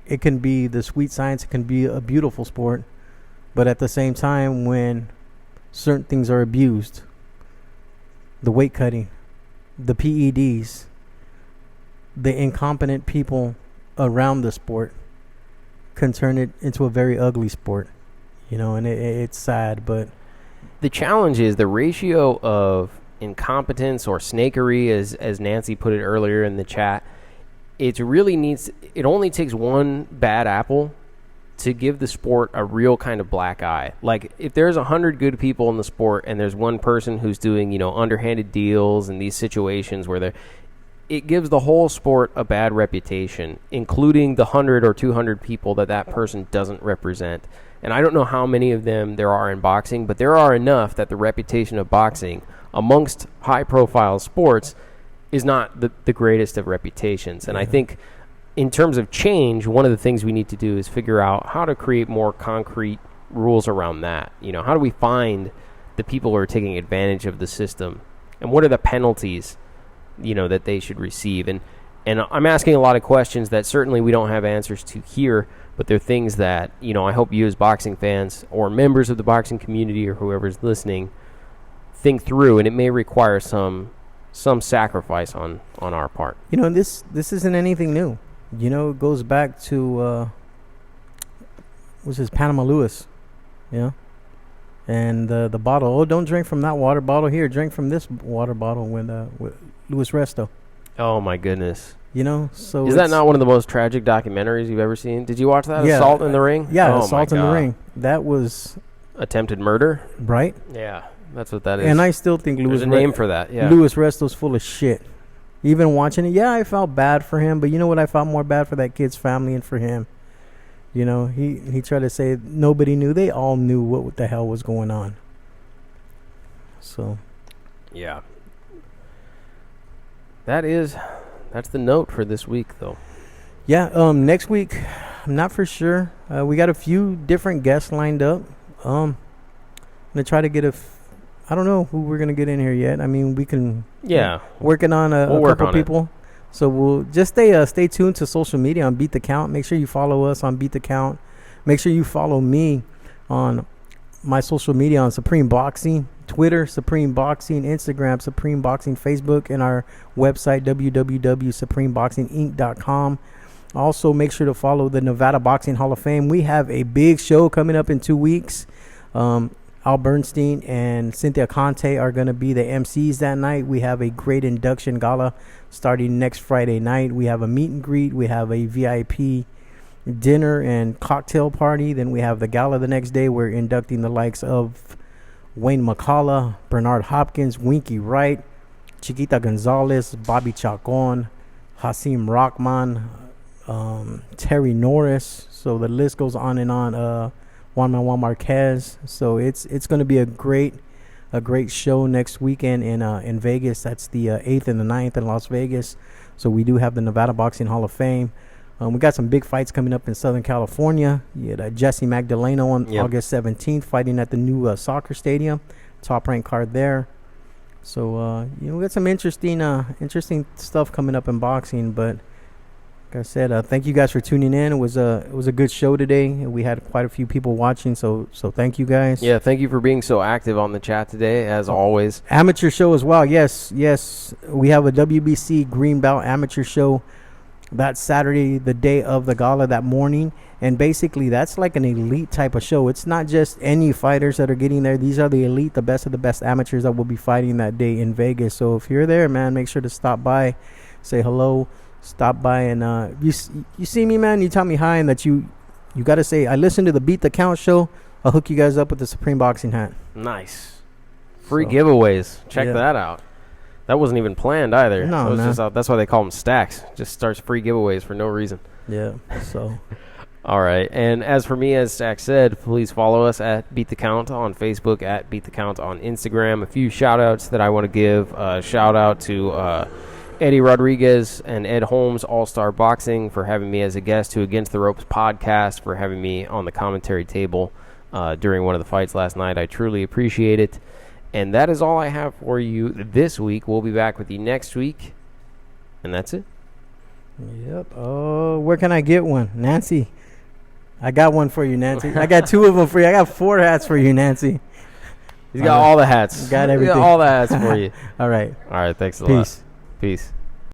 It can be the sweet science. It can be a beautiful sport. But at the same time, when certain things are abused, the weight cutting, the PEDs, the incompetent people around the sport can turn it into a very ugly sport, and it's sad. But the challenge is the ratio of incompetence or snakery, as Nancy put it earlier in the chat. It only takes one bad apple to give the sport a real kind of black eye. Like, if there's 100 good people in the sport and there's one person who's doing, underhanded deals and these situations where it gives the whole sport a bad reputation, including the 100 or 200 people that person doesn't represent. And I don't know how many of them there are in boxing, but there are enough that the reputation of boxing amongst high-profile sports is not the greatest of reputations. And I think in terms of change, one of the things we need to do is figure out how to create more concrete rules around that. How do we find the people who are taking advantage of the system? And what are the penalties that they should receive. And I'm asking a lot of questions that certainly we don't have answers to here, but they're things that, I hope you as boxing fans or members of the boxing community or whoever's listening think through, and it may require some sacrifice on our part. This isn't anything new. It goes back to what's this, Panama Lewis, and the bottle. Oh, don't drink from that water bottle. Here, drink from this water bottle with Luis Resto. Oh my goodness. So is that not one of the most tragic documentaries you've ever seen? Did you watch that? Yeah, Assault in the Ring? Yeah, Assault in the Ring. That was attempted murder, right? Yeah, that's what that is. And I still think there's a name for that. Yeah, Luis Resto's full of shit. Even watching it, I felt bad for him, but you know what? I felt more bad for that kid's family and for him. He tried to say nobody knew. They all knew what the hell was going on. So, yeah. That's the note for this week, though. Yeah, next week, I'm not for sure. We got a few different guests lined up. I'm going to try to get I don't know who we're going to get in here yet. I mean, we can... Yeah. Working on a couple people. So we'll just stay tuned to social media on Beat the Count. Make sure you follow us on Beat the Count. Make sure you follow me on my social media on Supreme Boxing, Twitter, Supreme Boxing, Instagram, Supreme Boxing, Facebook, and our website, www.supremeboxinginc.com. Also, make sure to follow the Nevada Boxing Hall of Fame. We have a big show coming up in 2 weeks. Al Bernstein and Cynthia Conte are going to be the MCs that night. We have a great induction gala starting next Friday night. We have a meet and greet. We have a VIP dinner and cocktail party. Then we have the gala the next day. We're inducting the likes of Wayne McCullough, Bernard Hopkins, Winky Wright, Chiquita Gonzalez, Bobby Chacon, Hasim Rahman, Terry Norris. So the list goes on and on. Juan Marquez. So it's going to be a great show next weekend in Vegas. That's the 8th and the 9th in Las Vegas. So we do have the Nevada Boxing Hall of Fame. We got some big fights coming up in Southern California. You had Jesse Magdaleno on August 17th fighting at the new soccer stadium. Top ranked card there. So we got some interesting stuff coming up in boxing. But like I said, thank you guys for tuning in. It was a good show today. We had quite a few people watching, so thank you guys. Yeah, thank you for being so active on the chat today, as always. Amateur show as well. Yes, we have a WBC Green Belt amateur show that Saturday, the day of the gala, that morning. And basically, that's like an elite type of show. It's not just any fighters that are getting there. These are the elite, the best of the best amateurs that will be fighting that day in Vegas. So if you're there, man, make sure to stop by, say hello. Stop by and you see me, man, you tell me hi, and that you got to say, I listened to the Beat the Count show. I'll hook you guys up with the Supreme Boxing hat. Nice. Free giveaways. Check that out. That wasn't even planned either. No, that was just that's why they call them stacks. Just starts free giveaways for no reason. Yeah, so. All right. And as for me, as Stack said, please follow us at Beat the Count on Facebook, at Beat the Count on Instagram. A few shout-outs that I want to give. Shout-out to... Eddie Rodriguez and Ed Holmes, All-Star Boxing, for having me as a guest to Against the Ropes podcast, for having me on the commentary table during one of the fights last night. I truly appreciate it. And that is all I have for you this week. We'll be back with you next week. And that's it. Yep. Oh, where can I get one? Nancy. I got one for you, Nancy. I got 2 of them for you. I got 4 hats for you, Nancy. He's got all the hats. Got everything. Got all the hats for you. All right. All right. Thanks a lot. Peace. Peace.